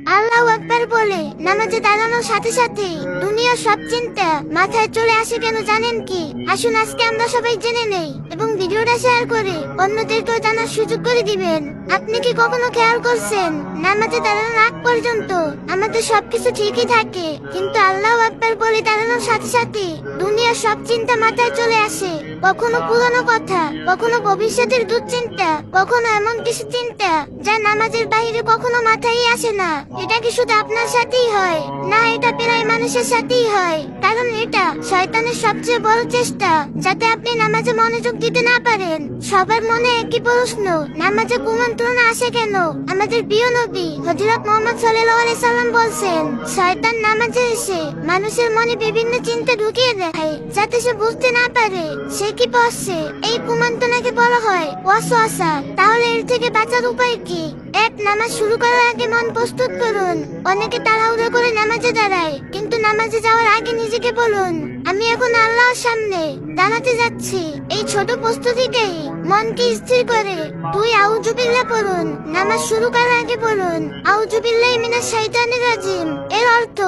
আল্লাহু আকবার বলে নামাজে দাঁড়ানোর সাথে সাথে দুনিয়ার সব চিন্তা মাথায় চলে আসে কেন জানেন কি? আসুন আজকে আমরা সবাই জেনে নেই এবং ভিডিওটা শেয়ার করে অন্যদেরকেও জানার সুযোগ করে দিবেন। আপনি কি কখনো খেয়াল করছেন নামাজে দাঁড়ানোর আগ পর্যন্ত আমাদের সবকিছু ঠিকই থাকে, কিন্তু আল্লাহু আকবার বলে দাঁড়ানোর সাথে সাথে দুনিয়ার সব চিন্তা মাথায় চলে আসে। কখনো পুরনো কথা, কখনো ভবিষ্যতের দুশ্চিন্তা, কখনো এমন কিছু চিন্তা যা নামাজের বাইরে কখনো মাথায় আসে না। এটা কি শুধু আপনার সাথেই হয়? না, এটা প্রায় মানুষের সাথেই হয়। কারণ এটা শয়তানের সবচেয়ে বড় চেষ্টা যাতে আপনি নামাজে মনোযোগ দিতে না পারেন। সবার মনে একই প্রশ্ন, নামাজে কুমন্ত্রণা আসে কেন? আমাদের প্রিয় নবী হযরত মুহাম্মদ সাল্লাল্লাহু আলাইহি সাল্লাম বলছেন, শয়তান নামাজে এসে মানুষের মনে বিভিন্ন চিন্তা ঢুকিয়ে দেয় যাতে সে বুঝতে না পারে সে কি পড়ছে। এই কুমন্ত্রণাকে বলা হয় ওয়াসওয়াসা। তাহলে এর থেকে বাঁচার উপায় কি? এক, নামাজ শুরু করার আগে মন প্রস্তুত করুন। অনেকে তাড়াহুড়ো করে নামাজে দাঁড়ায়, কিন্তু নামাজে যাওয়ার আগে নিজেকে বলুন, আমি এখন আল্লাহর সামনে দাঁড়াতে যাচ্ছি। এই ছোট প্রস্তুতিকেই মনকে স্থির করে দুই, আউযু বিল্লাহ পড়ুন। নামাজ শুরু করার আগে বলুন, আউযু বিল্লাহি মিনাশ শাইতানির রাজিম। এর অর্থ,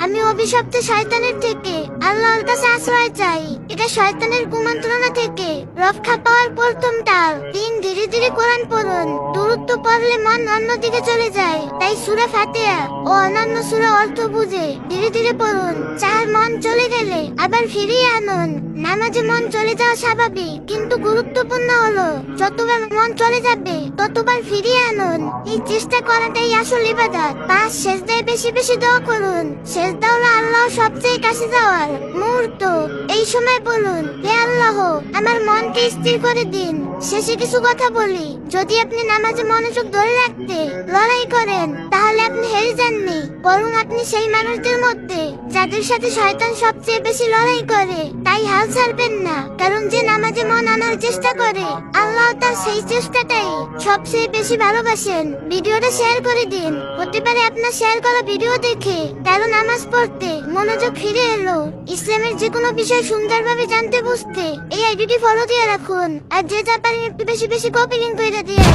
আমি অভিশপ্ত শয়তানের থেকে আল্লাহর কাছে আশ্রয় চাই। এটা শয়তানের কুমন্ত্রণা থেকে রক্ষা পাওয়ার প্রথম তাল। তিন, ধীরে ধীরে কোরআন পড়ুন। দূরত্ব পড়লে মন অন্যদিকে চলে যায়, তাই সূরা ফাতিহা ও অন্যান্য সূরা অর্থ বুঝে ধীরে ধীরে পড়ুন। চার, মন চলে গেলে আবার ফিরিয়ে আনুন। নামাজে মন চলে যাওয়া স্বাভাবিক, কিন্তু গুরুত্বপূর্ণ হলো যতবার মন চলে যাবে ততবার ফিরিয়ে আনুন। এই চেষ্টা করাটাই আসল ইবাদত। পাঁচ, সেজদায় বেশি বেশি দোয়া করুন। সেজদা হলো আল্লাহর সবচেয়ে কাছে যাওয়ার মুহূর্ত। এই সময় বলুন, হে আল্লাহ, আমার মনকে স্থির করে দিন। শেষে কিছু কথা বলি, যদি আপনি নামাজে মনোযোগ ধরে রাখতে লড়াই করেন তাহলে আপনি হেরে যাননি, বরং আপনি সেই মানুষদের মধ্যে যাদের সাথে শয়তান সবচেয়ে বেশি লড়াই করে। তাই হাল ছাড়বেন না, কারণ যে নামাজে মন আনার চেষ্টা করে আল্লাহ তার সেই চেষ্টাটাই সবচেয়ে বেশি ভালোবাসেন। ভিডিওটা শেয়ার করে দিন, হতে পারে আপনার শেয়ার করা ভিডিও দেখে কারো নামাজ পড়তে মনোযোগ ফিরে এলো। ইসলামের যে কোনো বিষয় সুন্দরভাবে জানতে বুঝতে এই আইডিটি ফলো দিয়ে রাখুন, আর যে যা পারেন একটু বেশি বেশি কপি লিংক করে দিয়ে।